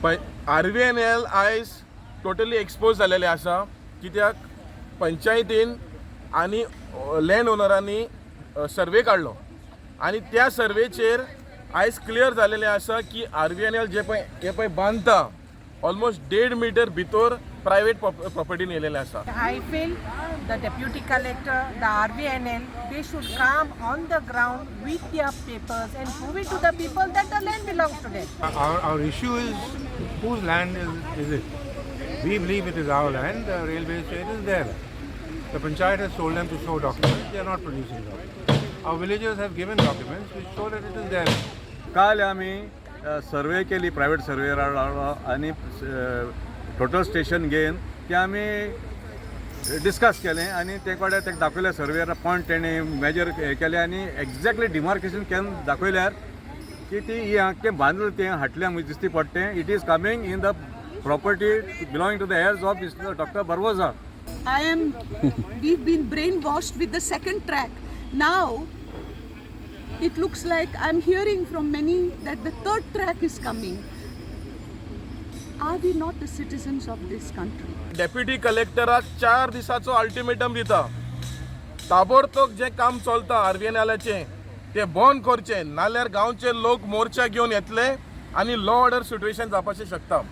RVNL आयज totally expose जालेले आसा, कित्याक पंचायतीन आनी लँड ओनरांनी सर्वे काडलो आनी त्या सर्वेचेर आयज क्लियर जालेले आसा की RVNL जे पळय बांदता ऑलमोस्ट 1.5 मीटर भितर प्रायवेट प्रॉपर्टीन येयलेले आसा. I feel the deputy collector, the RVNL, they should come on the ground with their papers and prove it to the people that the land belongs to them. Our issue is whose land is it? We believe it is our land. The railway say it is there. The panchayat has told them to show documents. They are not producing documents. Our villagers have given documents which show that it is there. काल आम्ही सर्वे केली private surveyor आणि total station घेवन ते आम्ही discuss केलें आणि ते कडेन ताका दाखयलें सर्वेयर पॉयंट तेणें मेजर केले आनी एक्झॅक्टली डिमार्केशन केन्न दाखयल्यार की ती तें बांदलें तें हाटलें म्हजे दिसती पडटें. It is coming in the property belonging to the heirs of doctor Barboza. We've been brainwashed with the second track. Now it looks like I'm hearing from many that the third track is coming. Are we not the citizens of this country? Deputy कलेक्टराक 4 दिसाचो ultimatum दिता. ताबडतोब जे काम चलता RVNLचें ते बंद करचें, नाल्यार गांवचे लोक मोर्चा घेवन येतले आनी लॉ ऑर्डर सिट्युएशन जावपाचें शकता.